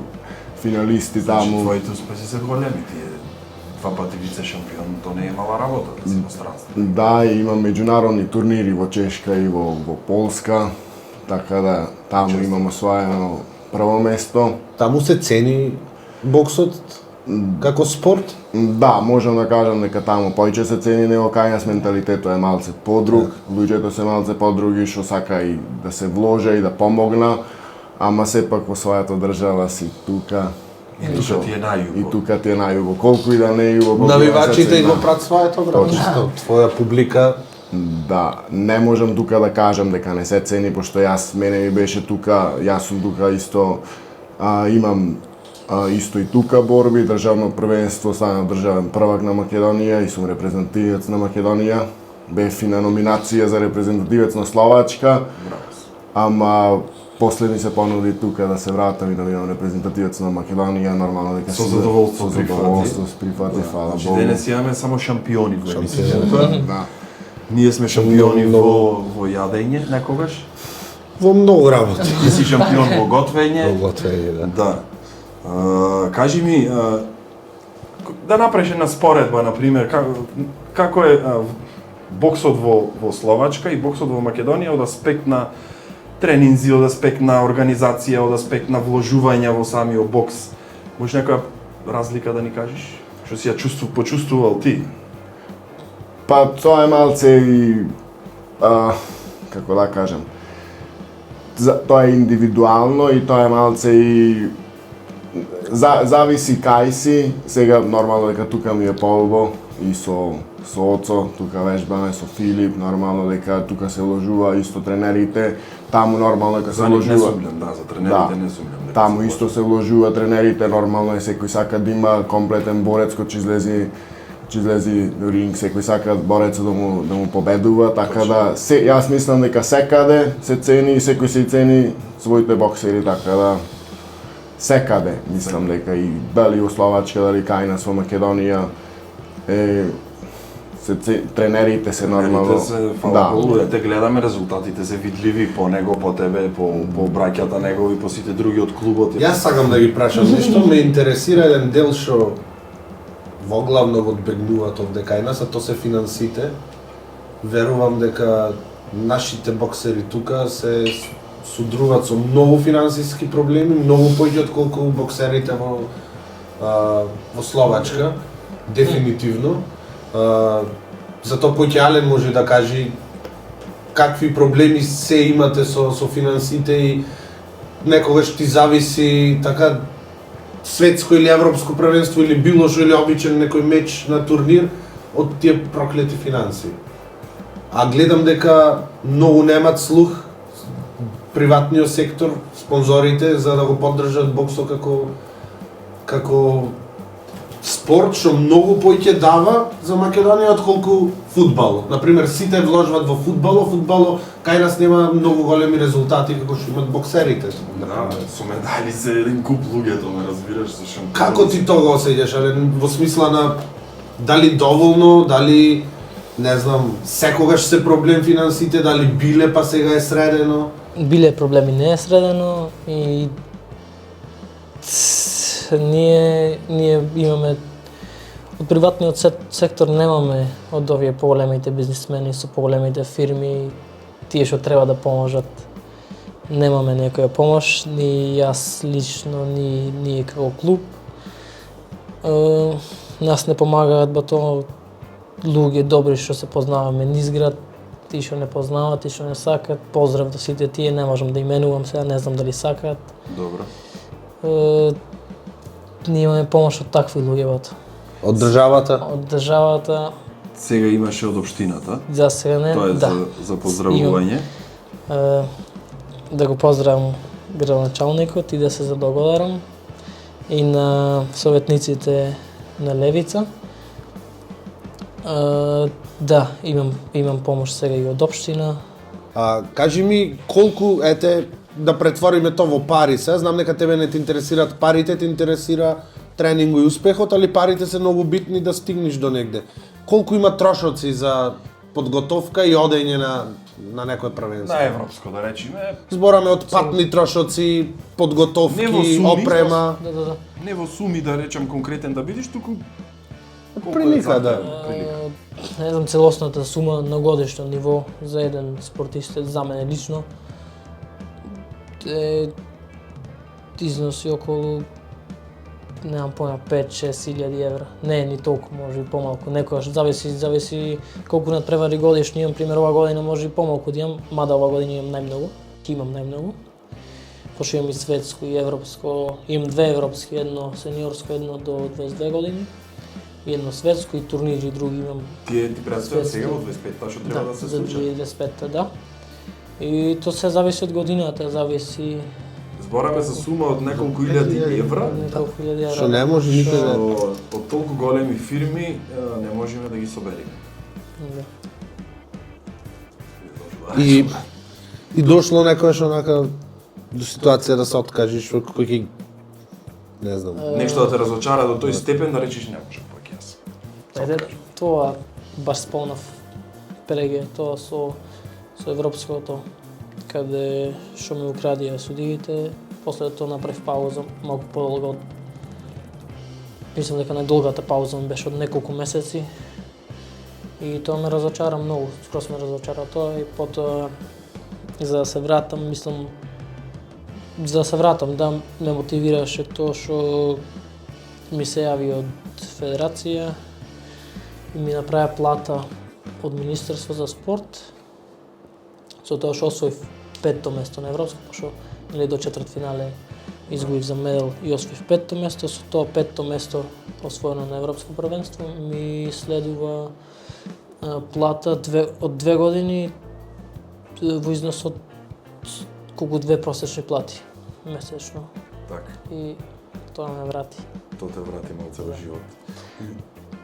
финалисти таму. Значи твоите успеси се големи, тие 2 пати вице шампион, то не е мала работа да си во странство. Да, и имам меѓународни турнири во Чешка и во Полска, така да таму имам освоено прво место. Таму се цени боксот како спорт? Да, можам да кажам дека таму повеќе се цени него кај нас, менталитетот е малце подруг, луѓето се малце подруги што сака и да се вложа и да помогна, ама сепак во својата држава си тука. И тука ти е најубаво. И тука ти е најубаво. Колку и да не е убаво. Навивачите и го прат своето, брат. Твоја публика да не можам тука да кажам дека не се цени, пошто мене ми беше тука, јас сум тука исто, имам исто и тука борби, државно првенство, станав државен првак на Македонија и сум репрезентативец на Македонија. Бев и на номинација за репрезентативец на Словачка, ама после ми се понуди тука да се вратам и да бидам репрезентативец на Македонија, нормално дека Со задоволство прифати, фала Значи Богу. денес имаме само шампиони во емисијата. Да. Ние сме шампиони во јадење некогаш. Во многу работи. Ти си шампион во готвење. Во готвење, да. Да. Кажи ми, да направиш една споредба, например, како е боксот во Словачка и боксот во Македонија од аспект на тренинзи, од аспект на организација, од аспект на вложување во самиот бокс. Можеш некоја разлика да ни кажеш? Што си ја почувствувал ти? Па тоа е малце и како да кажам, тоа е индивидуално и тоа е малце и зависи кај си. Сега нормално дека тука ми е поубаво и со Оцо, тука вежбаме со Филип, нормално дека тука се вложува исто тренерите, таму нормално дека се вложува. Не сумњам, да, за тренерите не сумњам. Таму исто се вложува тренерите, нормално е секој сака да има комплетен борец кој ќе излези ринг, секој сака борецот да му победува, така да јас мислам дека секаде се цени и секој се цени своите боксери, така да секаде мислам дека и дали во Словачка, дали кај нас во Македонија тренерите се нормално. Фала Богу, те гледаме, резултатите се видливи по него, по тебе, по браќата негови, по сите други од клубот. Јас сакам да ги прашам нешто, ме интересира еден дел што воглавно го одбегнуваат овде кај нас, а тоа се финансите. Верувам дека нашите боксери тука се судруваат со многу финансиски проблеми, многу поќе отколку боксерите во Словачка, дефинитивно. Затоа поќе Ален може да каже какви проблеми се имате со финансите и некогаш ти зависи така светско или европско првенство или било што или обичен некој меч на турнир од тие проклети финанси. А гледам дека многу немат слух приватниот сектор, спонзорите за да го поддржат боксот како спорт што многу поќе дава за Македонија отколку фудбалот. Например, сите вложват во фудбалот, кај нас нема многу големи резултати како што имат боксерите. Да, со медали се еден куп луѓето, ме разбираш, со шампион. Како ти тоа осеќаш, во смисла на дали доволно, дали не знам, секогаш се проблем финансите, дали биле па сега е средено? Биле проблеми, не е средено и ние имаме од приватниот сектор немаме од овие поголемите бизнисмени со поголемите фирми, тие што треба да поможат. Немаме некоја помош, ни јас лично, ни ние како клуб. Нас не помагаат тоа луѓе добри што се познаваме низ град, ти што не познават, ти што не сакат. Поздрав до сите тие, не можам да именувам сега, не знам дали сакаат. Добро. Ние имаме помош од такви луѓе бат. Од државата? Од државата. Сега имаше од општината. За сега не. Тоа е да. за поздравување. Да го поздравам градоначалникот и да се заблагодарам и на советниците на Левица. Да, имам помош сега и од општина. Кажи ми колку да претвориме тоа во пари се. Знам дека тебе не те интересираат парите, те интересира тренинг и успехот, али парите се многу битни да стигнеш до негде. Колку има трошоци за подготовка и одење на некое првенство? На европско да речеме. Збораме од патни трошоци, подготовки, суми, опрема. Да. Не во суми да речам конкретен да бидеш, туку Прилика, да. Не знам целосната сума на годишно ниво за еден спортист, за мене лично, износи околу, немам појма, 5-6 илјади евра. Не е ни толку, може и помалку. Некојаш зависи колку надпревари годишно имам, пример ова година може и помалку да имам, мада ова година имам најмногу. Пошто имам и светско и европско, имам 2 европски, едно сениорско, едно до 22 години. едно светско и турнири други имам. Ти представуваш сега во 25-та што треба да се за случи? 2025-та, да. И то се зависи од годината, зависи Збораме за сума од неколку илјади евра. неколку илјади евра. Што не може никој да... Од толку големи фирми не можеме да ги собериме. Да. И дошло некојаш онака до ситуација да се откажеш од кој ќе не знам. Нешто да те разочара до тој степен да речеш не можам пак јас. Ајде, тоа баш спомнав преге тоа со европското, каде што ме украдија судиите, после тоа направив пауза малку подолго. Мислам дека најдолгата пауза ми беше од неколку месеци. И тоа ме разочара многу, скрос ме разочара тоа и потоа за да се вратам, мислам да ме мотивираше тоа што ми се јави од федерација и ми направи плата од Министерство за спорт, со тоа што освоив 5-то место на европско, пошто нели до четвртфинале изгубив за медал и освоив 5-то место, со тоа 5-то место освоено на европско првенство ми следува плата од 2 години во износ од колку 2 просечни плати месечно. Така. И тоа ме врати. Тоа те врати малце во живот.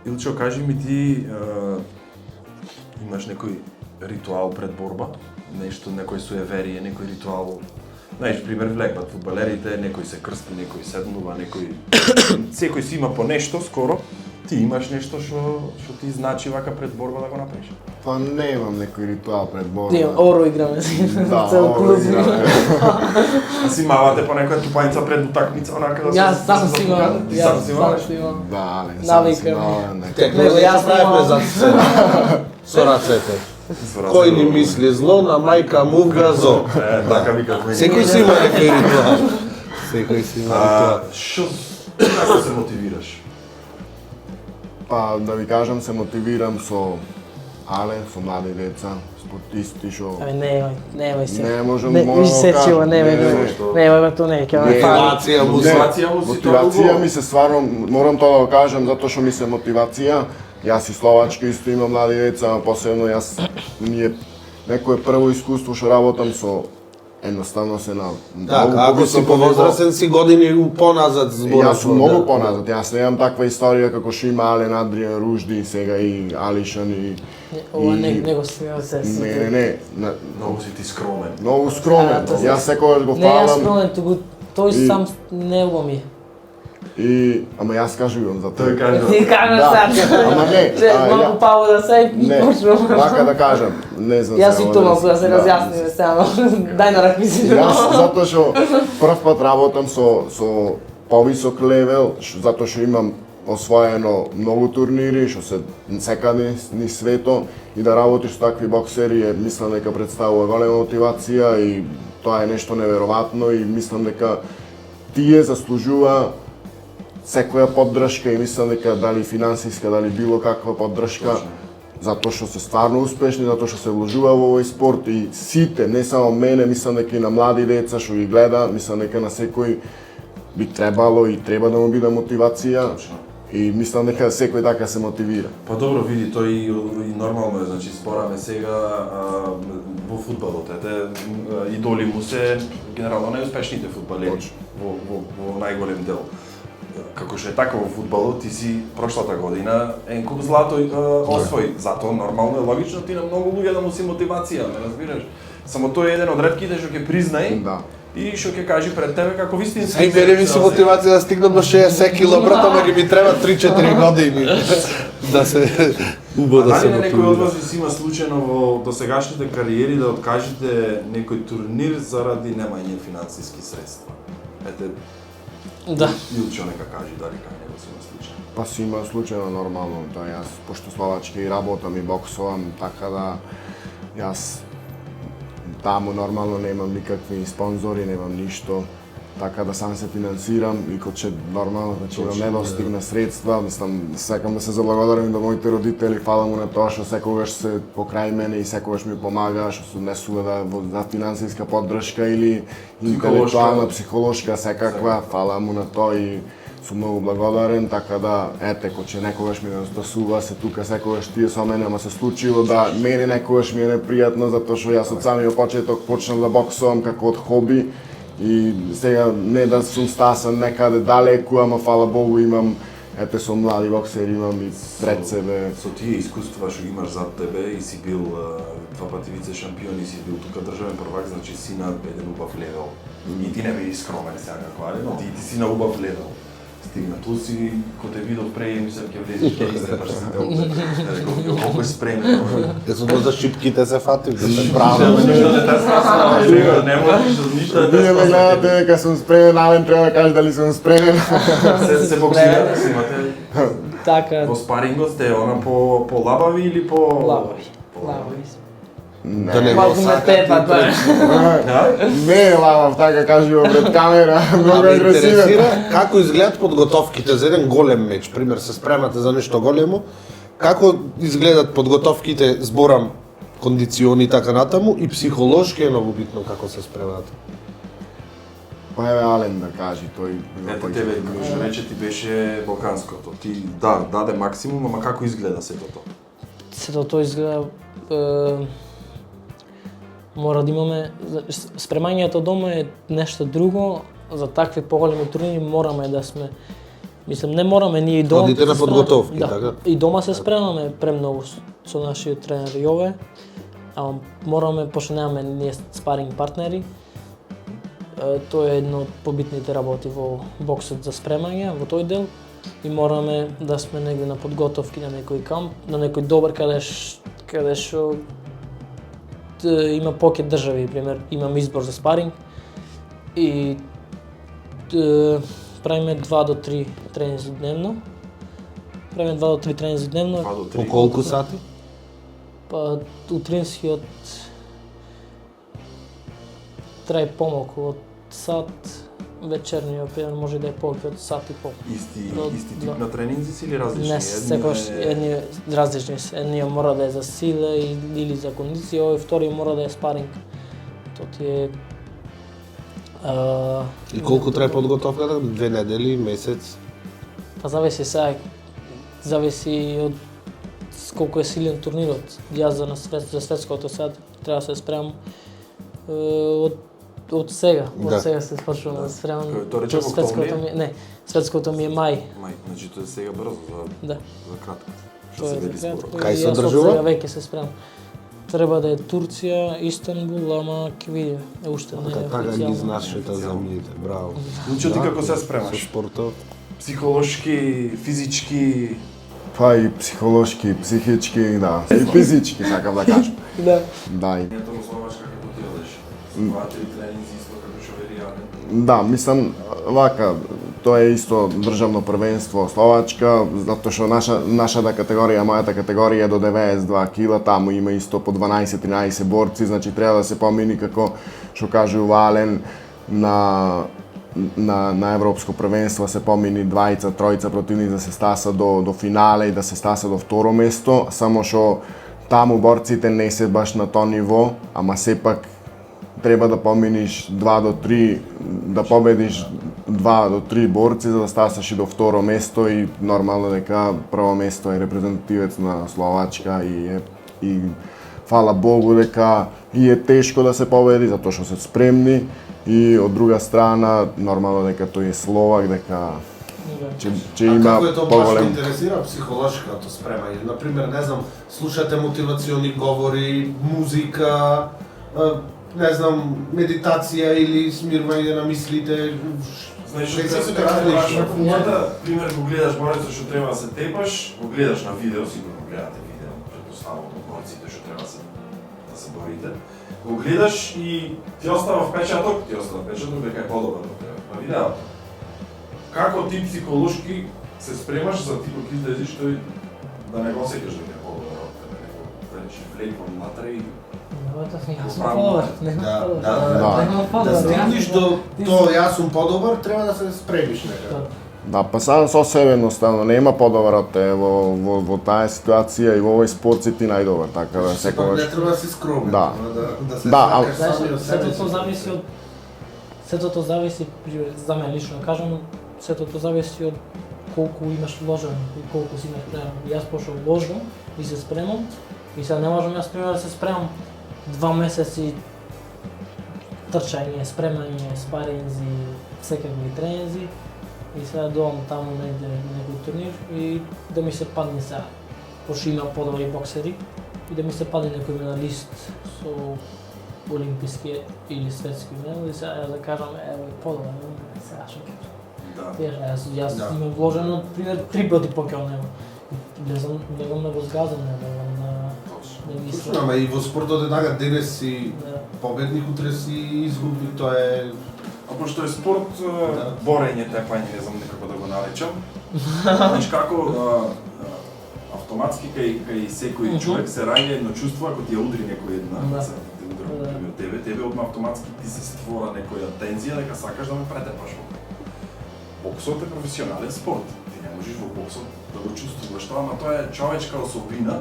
Илчо, кажи ми ти, имаш некој ритуал пред борба? Нешто, некој суеверие, некој ритуал? Знаеш, пример влекат фудбалерите, некој се крсти, некој седнува, некој... Секој си има по нешто, скоро. Ти имаш нешто што ти значи вака пред борба да го направиш? Па немам некој ритуал пред борба. Имам оро играме си. Да, цел оро клуб. играме. А си имавате по некоја тупаница пред утакмица, онака да Јас сам си имам. Јас сам имаш? имам. Да, не Навикам. Како јас правевме немам. за сцена со рацете. Кој ни мисли зло, на мајка му газо. Така викавме. Секој си има некој ритуал. Секој си има ритуал. Што како се мотивираш? Па да ви кажам, се мотивирам со Але, со млади деца, спортисти што Немај се. Не можам, Не, морам виж да се кажам. чува, Не, немај тоа не, ќе ме Не, фали. Мотивација му Мотивација му си тоа Мотивација убаво. ми се стварно, морам тоа да го кажам, затоа што ми се мотивација. Јас и Словачка исто имам млади деца, а посебно јас ми е некое прво искуство што работам со едноставно се на Така, ако си повозрасен си години поназад збораш. Јас сум многу поназад, јас немам таква историја како што има Ален, Адриан, Ружди, сега и Алишан и... Ова и- него се се. Не, Многу си ти скромен. многу скромен. тоа Јас секогаш го Не, јас фалам скромен, туку тој И- сам не го ми. и... Ама јас кажувам за Тој тој. кажа. Ти кажа Да, сад. ама не, Малку пауза се и Не, почнувам. вака да кажам, не знам. Јас сега и тоа малку да се да. разјасниме само. Дај на раквизи. Јас затоа што прв пат работам со повисок левел, затоа што имам освоено многу турнири, што се секаде ни свето и да работиш со такви боксери е, мислам дека представува голема мотивација и тоа е нешто неверојатно и мислам дека тие заслужува секоја поддршка и мислам дека дали финансиска, дали било каква поддршка, затоа што се стварно успешни, затоа што се вложува во овој спорт и сите, не само мене, мислам дека и на млади деца што ги гледа, мислам дека на секој би требало и треба да му биде мотивација и мислам дека секој така се мотивира. Па добро, види, тој и нормално е, значи збораме сега во фудбалот, идоли му се генерално најуспешните фудбалери во најголем дел. Како што е така во фудбалот, ти си прошлата година енкуп злато освои, затоа нормално е логично ти на многу луѓе да му си мотивација, ме разбираш? Само тој е еден од ретките што ќе признаи Да. и што ќе кажи пред тебе како вистински. Ај, мене ми се мотивација да стигнам до 60 кг, ама ќе ми треба 3-4 години да се убаво да се Дали на некој од мотивира. вас ви си има случајно во досегашните кариери да откажете некој турнир заради немање финансиски средства? Ете, Да. Илчо нека кажи дали кај него си има случај. Па си има случајно нормално, да јас пошто Словачки и работам и боксувам, така да јас таму нормално немам никакви спонзори, немам ништо, така да сам се финансирам и кога нормално значи имам недостигна средства, мислам сакам да се заблагодарам до моите родители, фала му на тоа што секогаш се покрај мене и секогаш ми помага, што се однесува за финансиска поддршка или интелектуална, психолошка, секаква, фала му на тоа и сум многу благодарен, така да, ете, кој че некогаш ми недостасува, се тука секогаш тие со мене, ама се случило да мене некогаш ми е непријатно, затоа што јас од самиот почеток почнав да боксувам како од хоби и сега не да сум стасан некаде далеку, ама фала Богу имам, ете, со млади боксери имам и пред себе. Со тие искуства што имаш зад тебе и си бил два пати вице шампион и си бил тука државен првак, значи си на еден убав левел. И ти не би скромен сега како Ален, но ти си на убав левел. Стигна ту си, кој те видов пред, мислам ќе влезеш ќе излепаш сите овде. Колку е спремен. Јас за шипките се фатив, да се Нема ништо не те спасува, нема ништо не те Вие ме спасува. гледате дека сум спремен, Ален треба да каже дали сум спремен. Се боксирате, се имате Така, во спарингот сте она по лабави или по лавави. Лавави. Да не Малку ме тепа тоа. Не е лавав, така кажува пред камера, многу Ме агресивен. интересира како изгледат подготовките за еден голем меч, пример се спремате за нешто големо, како изгледат подготовките, зборам кондициони и така натаму и психолошки е многу битно како се спремате. Па еве Ален да кажи, тој... Ете тебе, како што рече, ти беше балканското. Ти, да, даде максимум, ама како изгледа сето тоа? Сето тоа изгледа мора да имаме спремањето дома е нешто друго, за такви поголеми турнири мораме да сме, мислам не мораме ние и дома. Одите на се спремаме. подготовки, да, така? И дома се спремаме премногу со нашиот тренер Јове, ама мораме пошто немаме ние спаринг партнери. Тоа е едно од побитните работи во боксот за спремање во тој дел и мораме да сме негде на подготовки на некој камп, на некој добар каде што има покет држави, пример, имам избор за спаринг и правиме 2 до 3 тренинзи дневно. Правиме 2 до 3 тренинзи дневно. 2 до 3. По колку сати? Па утринскиот трае помалку од сат, вечерниот пример може да е повеќе од сат и пол. Исти Да. тип на тренинзи си или различни? Не, секогаш едни различни се. Едниот мора да е за сила или за кондиција, овој втори мора да е спаринг. Тоа ти е И колку трае подготовката? 2 недели, месец? па зависи сега, зависи од колку е силен турнирот. Јас за светското сега треба да се спремам од сега. Да. Од сега се почнувам да се спремам. Тоа рече во Светското ми не, светското ми е мај. Мај, значи тоа е сега брзо Да. за кратко. Што Тоа се е вели за спорот. кратко. Кај И се јас од одржува? Сега веќе се спремам. Треба да е Турција, Истанбул, ама ќе видиме. Уште не е Така ги официјално. знаш ета земјите, браво. Лучо ти како се Со спремаш? спортот. Психолошки, физички, Па и психолошки, и психички, да. И физички, сакам да кажам. Да. Да, и Нето во Словачка како ти одеш? 2-3 тренинзи исто како што вели Ален. да, мислам, вака, тоа е исто државно првенство Словачка, затоа што нашата категорија, мојата категорија е до 92 кила, таму има исто по 12-13 борци, значи треба да се помини како што кажува Ален на европско првенство се помини двајца, тројца противници да се стаса до финале и да се стаса до второ место, само што таму борците не се баш на тоа ниво, ама сепак треба да поминиш 2 до 3, да победиш 2 до 3 борци за да стасаш и до второ место и нормално дека прво место е репрезентативец на Словачка и фала Богу дека и е тешко да се победи затоа што се спремни и од друга страна нормално дека тој е Словак дека че има Како е тоа баш поголем. ме интересира психолошкото спремање? Например, не знам, слушате мотивациони говори, музика, не знам, медитација или смирување на мислите. Знаеш, Веќе се се така различно. на функцијата, пример го гледаш борецот што треба да се тепаш, го гледаш на видео, сигурно гледате видео, претпоставам од борците што треба да се борите. Го гледаш и ти остава впечаток дека е подобар од тебе на видеото. Како ти психолошки се спремаш за ти кога излезеш тој да не го сеќаш дека е подобар од тебе, него да речи влеком натре и Јас сум подобар. Да стигнеш до тоа јас сум подобар, треба да се спремиш некаде. Да, па сам со себе едноставно нема подобар од тебе во таа ситуација и во овој спорт си ти најдобар, така да Сепак не секогаш. треба да си скромен, Да. да се Да, сакаш Знаеш, сами од сето себе тоа си. зависи од сето тоа зависи за мене лично кажам сето тоа зависи од колку имаш вложено и колку си имаш спреман. Јас пошол вложам и се спремам и сега не можам јас пример да се спремам 2 месеци трчање, спремање, спаринзи, секакви тренинзи и сега доам таму негде на некој турнир и да ми се падне сега, пошто има подобри боксери и да ми се падне некој медалист со олимписки или светски медал и сега да кажам ево подобро, сега што ќе Да. Јас имам вложено, пример, 3 пати повеќе од него. Не го много згазен, не мислам. Точно, ама и во спортот е така, денес си победник, утре си изгубник, тоа е... А пошто е спорт, борење, тепање, не знам некако да го наречам. Знаеш како автоматски кај секој човек се раѓа едно чувство ако ти ја удри некој една, се ти удри од тебе одма автоматски ти се створа некоја тензија дека сакаш да ме претепаш. Боксот е професионален спорт. Ти не можеш во боксот да го чувствуваш тоа, ама тоа е човечка особина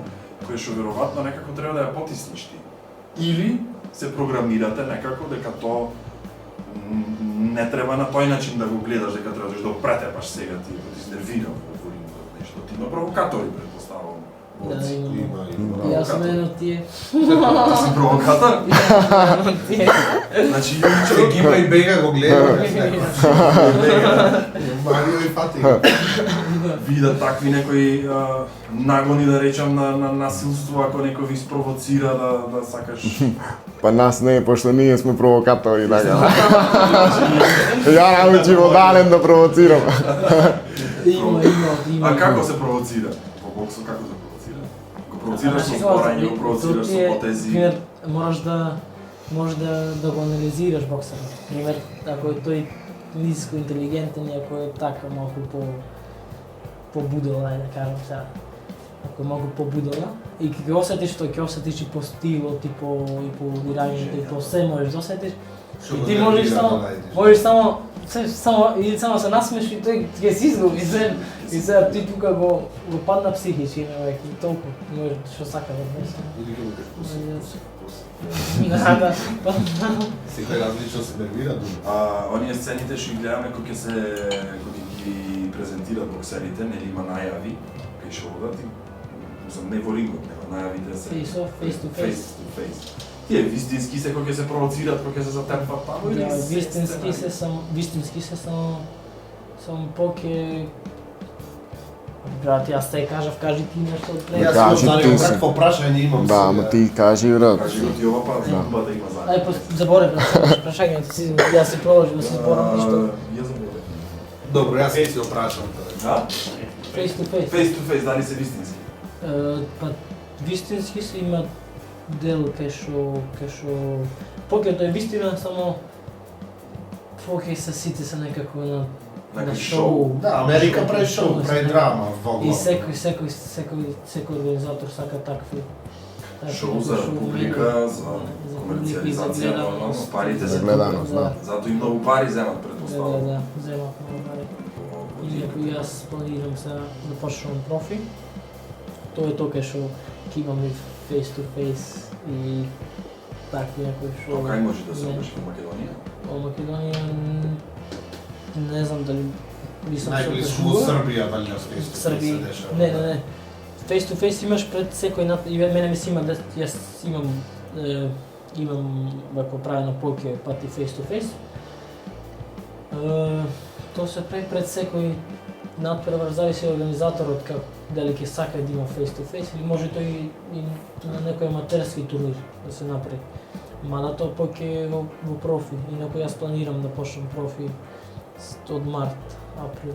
која што веројатно некако треба да ја потиснеш ти. Или се програмирате некако дека тоа не треба на тој начин да го гледаш, дека треба да го претепаш сега ти, да ти изнервирам во рингот нешто. Ти има провокатори, претпоставувам. Има. Јас сум еден од тие. Ти си провокатор? Значи, Ќе ги има и бега го гледа. Марио и Фатима. видат такви некои нагони да речам на насилство ако некој ви спровоцира да сакаш. Па нас не, пошто ние сме провокатори, така. Ја научи во дален да провоцирам. Има. А како се провоцира? Во боксот како се провоцира? Го провоцираш со зборање, го провоцираш со потези. Пример, можеш да го анализираш боксерот. Пример, ако е тој ниско интелигентен и ако е така малку побудела, да кажам сега. Ако е малку побудела и ќе го осетиш тоа, ќе осетиш и по стилот, и по играњето, и по се можеш да осетиш. И ти можеш само се насмеш и тој ќе се изгуби и сега ти тука го падна психички, и толку можеш што сака да мисли. Или ќе го кажеш Да. Секој различно се нервира. Оние сцените што ги гледаме кога ги презентират боксерите, нели има најави кај шоудат и не во рингот, него најавите се face to face. Тие вистински се кога ќе се провоцират, кога ќе се затепват таму или вистински се само поќе брат, јас те кажав, кажи ти нешто од пред. Јас имам какво прашање имам. Да, ама ти кажи, брат. Кажи го ти ова па знатба да има заедно. Ај, заборев прашањето си, јас си продолжив да се зборам ништо. Ја заборев. Добро, јас ќе се опрашам тоа. Да? Face to face. Face to face, дали се вистински? Па вистински се има дел кај што поќе тоа е вистина, само поќе се сите се некако на шоу. Да, Америка прави шоу, прави драма во главно. И секој организатор сака такви. Шоу за публика, за комерцијализација, нормално, парите се гледаност, да. Затоа и многу пари земат предпоставувам. Да, земат многу пари. И ако јас планирам сега да почнам профи, тоа е тоа кај што ќе имам и face to face и такви некои шоу. Кај може да се обрши во Македонија? Во Македонија не знам дали мислам Најблиску во Србија, дали на face to face се дешава. Не. Face to face имаш пред секој и мене ми се има јас имам вако правено поќе пати face to face. Тоа се прави пред секој надпревар, зависи од организаторот како дали ќе сака да има face to face или може тој и на некој аматерски турнир да се направи. Мада тоа поќе во профи, инаку јас планирам да почнам профи од март, април.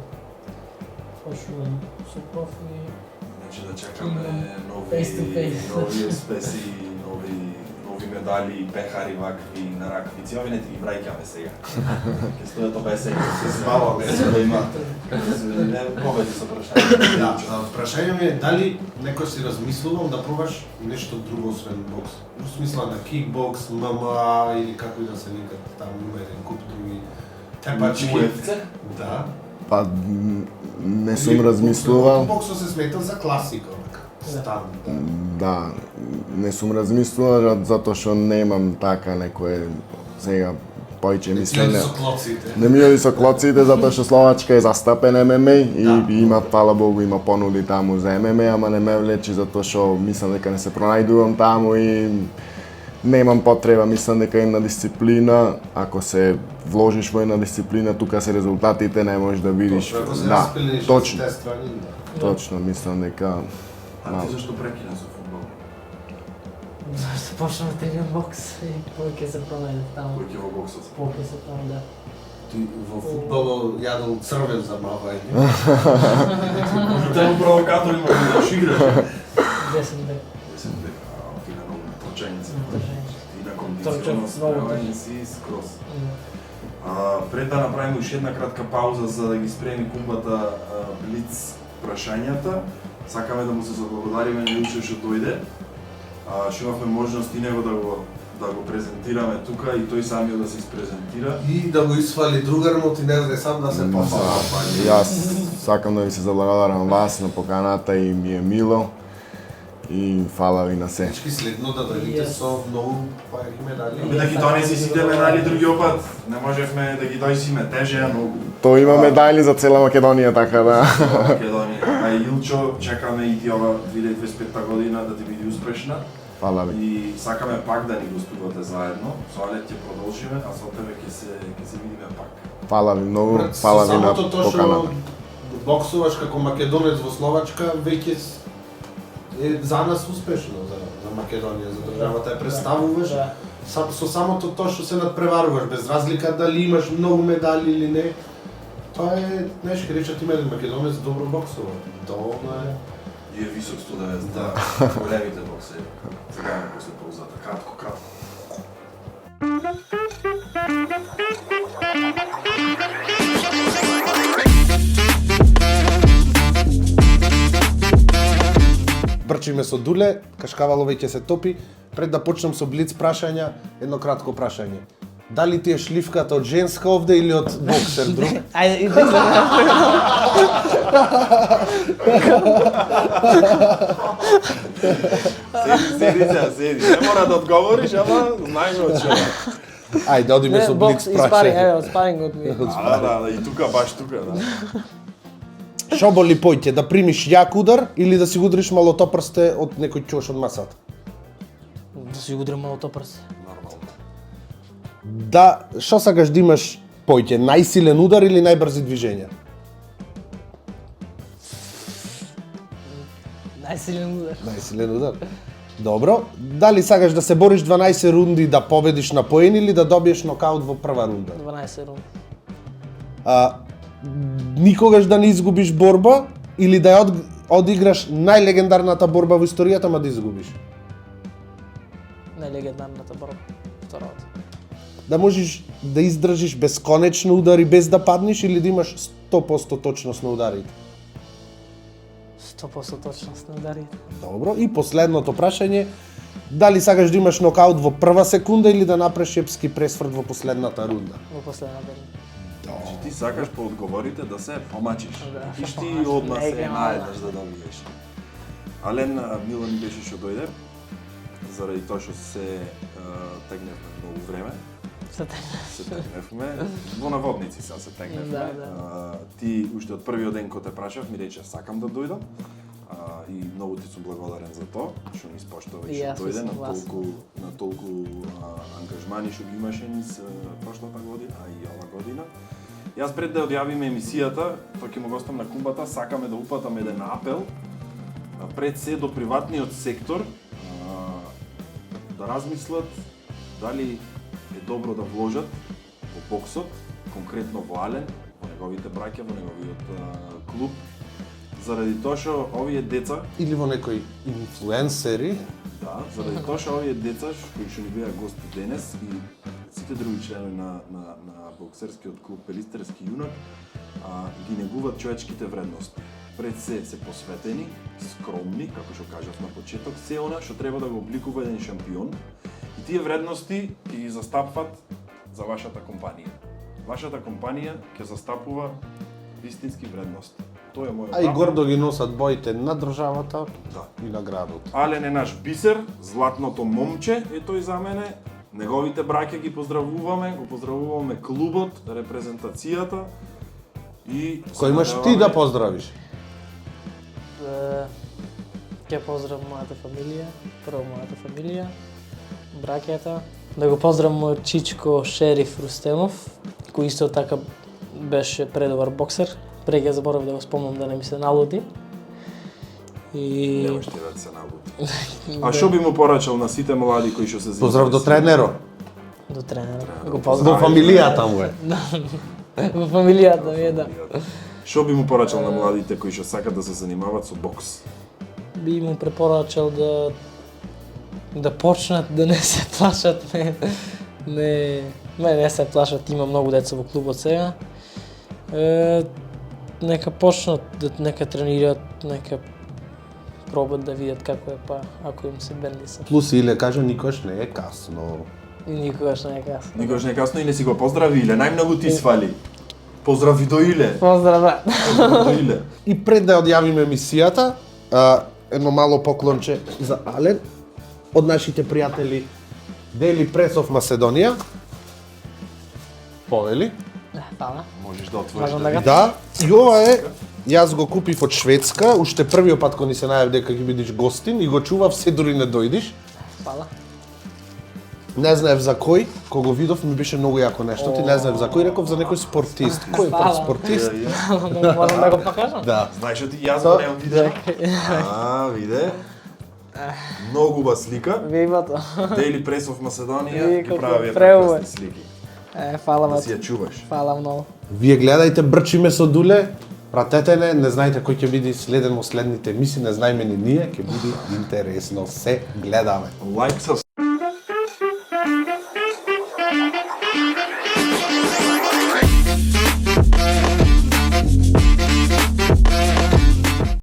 Почнувам со профи. Значи да чекаме Face to face. нови успеси, нови медали, пехари вакви на раквици. Ови не ти ги брајќаме сега. Ке стојат обе сега. Се збаваме се да има. Не победи со прашање. Да, прашање ми е дали некој си размислувал да пробаш нешто друго освен бокс? Во смисла на кикбокс, ММА или како и да се викат, там има еден куп други тепачки. UFC? Да. Па не сум размислувал. Боксот се смета за класика, стан. Да, не сум размислувал затоа што немам така некое сега повеќе мислам Гледа со клоците. не ми оди со клоците затоа што Словачка е застапен ММА и има, фала Богу, има понуди таму за ММА, ама не ме влечи затоа што мислам дека не се пронајдувам таму и немам потреба, мислам дека една дисциплина, ако се вложиш во една дисциплина, тука се резултатите, не можеш да видиш. Да, точно. Точно, мислам дека А ти зашто прекина со фудбал? Зашто почнав да тренирам бокс и повеќе се пронајде таму. Кој ќе во боксот? Повеќе се таму, да. Ти во фудбалот јадел црвен за мавање. Тема провокатор има да шо играш? 10 дек. 10 дека, ти на ново трчањица. Ти на Трчање, кондиционно спревање си скроз. Пред да направиме уште една кратка пауза за да ги спреми кумбата блиц прашањата, сакаме да му се заблагодариме на Илче што дојде. Што имавме можност и него да го презентираме тука и тој самиот да се испрезентира. И да го исфали другар му, ти не знаеш сам да се пофала. Јас сакам да ви се заблагодарам вас на поканата и ми е мило и фала ви на се. Всички следно да дојдете со многу појаки медали. Да ги донеси сите медали другиот пат, не можевме да ги дојсиме, теже е многу. Тој има медали за цела Македонија, така да. Македонија. А Илчо, чекаме и ти ова 2025 година да ти биде успешна. Фала ви. И сакаме пак да ни гостувате заедно. Со Алет ќе продолжиме, а со тебе ќе се видиме пак. Фала ви многу, фала ви на Самото тоа што поканата. боксуваш како македонец во Словачка веќе е за нас успешно за Македонија, за државата ја представуваш. Да. Со самото тоа што се надпреваруваш, без разлика дали имаш многу медали или не. Тоа е, знаеш, ке речат има еден македонец добро боксува. Доволно е. И е висок 190, да. Големите боксери. Сега е после паузата. Кратко. Брчиме со Дуле, кашкавало веќе се топи. Пред да почнем со блиц прашања, едно кратко прашање. Дали ти е шливката од женска овде или од боксер друг? Ајде, и да Седи. Не мора да одговориш, ама знаеш од што. Ајде, одиме со блиц бокс и спаринг, прашање. од спарингот ми. Да, и тука, баш тука, да. Што боли поќе, да примиш јак удар или да си го удриш малотопрсте од некој ќош од масата? Да си удрам малото прст. Нормално. Да, што сакаш да имаш поќе, најсилен удар или најбрзи движења? Најсилен удар. Најсилен удар. Добро. Дали сакаш да се бориш 12 рунди да победиш на поен или да добиеш нокаут во прва рунда? 12 рунди. Никогаш да не изгубиш борба или да ја одиграш најлегендарната борба во историјата, ма да изгубиш? Најлегендарната борба. Втората. Да можеш да издржиш бесконечно удари без да паднеш или да имаш 100% точност на ударите? 100% точност на ударите. Добро. И последното прашање, дали сакаш да имаш нокаут во прва секунда или да направиш епски пресврт во последната рунда? Во последната рунда. Значи ти сакаш по одговорите да се помачиш. Да, И ти помачиш, одма се не, најдеш да добиеш. Ален, мило ни беше што дојде, заради тоа што се тегневме многу време. Се така. Се тегневме, во наводници се тегневме. Да. Ти уште од првиот ден кога те прашав ми рече сакам да дојдам. И многу ти сум благодарен за тоа, што ни испоштува и што дојде на толку ангажмани што ги имаше низ прошлата година, а и ова година. Јас пред да одјавиме емисијата, тоа ќе му гостам на кумбата, сакаме да упатам еден апел пред се до приватниот сектор да размислат дали е добро да вложат во боксот, конкретно во Ален, во неговите браќа, во неговиот клуб, заради тоа што овие деца, Или во некои инфлуенсери? да, заради тоа што овие деца кои што ни беа гости денес и сите други членови на боксерскиот клуб Пелистерски јунак ги негуваат човечките вредности. Пред се посветени, скромни, како што кажав на почеток, се она што треба да го обликува еден шампион и тие вредности ќе ги застапват за вашата компанија. Вашата компанија ќе застапува вистински вредности. Тоа е мојот А и апел. гордо ги носат боите на државата Да. и на градот. Ален е наш бисер, златното момче е тој за мене, Неговите браќа ги поздравуваме, го поздравуваме клубот, репрезентацијата и Кој имаш ти да поздравиш? Ќе поздравам мојата фамилија, прво мојата фамилија, браќата. Да го поздравам мојот чичко Шериф Рустемов, кој исто така беше предобар боксер. Пре ќе заборав да го спомнам да не ми се налути. И немаш ти да се набути. А што би му порачал на сите млади кои што се Поздрав до тренерот. до тренерот. Го Во поздравам. фамилијата му е. Во фамилијата ми е, да. Што би му порачал на младите кои што сакат да се занимаваат со бокс? Би му препорачал да почнат да не се плашат, не се плашат, има многу деца во клубот сега. Нека почнат, нека тренираат, нека пробат да видат како е, па ако им се бендиса. Плюс Иле кажа никош не е касно. И никогаш не е касно. Никош не е касно и не си го поздрави Иле, најмногу ти свали. Поздрави до Иле. Поздрав, брат. Поздрави до Иле. И пред да одјавиме емисијата, едно мало поклонче за Ален од нашите пријатели Daily Press of Macedonија. Повели. Фала. Можеш да отвориш Можам да да видиш. Да, и ова е, јас го купив од Шведска, уште првиот пат кога ни се најав дека ќе бидеш гостин и го чував се дури не дојдиш. Фала. Не знаев за кој, кога го видов ми беше многу јако нешто, ти не знаев за кој, реков за некој спортист. Кој Фала. спортист? Можам да го покажам? Да. Знаеш што ти јас го немам видено? Виде. Многу ба слика. Вибато. Daily Press of Macedonија Ви, ги колку прави преубав. прекрасни слики. Фала, Да брат. си ја чуваш. Фала многу. Вие гледајте Брчиме со Дуле, пратете не знаете кој ќе биде следен во следните емисии, не знаеме ни ние, ќе биде интересно, се гледаме. Лајк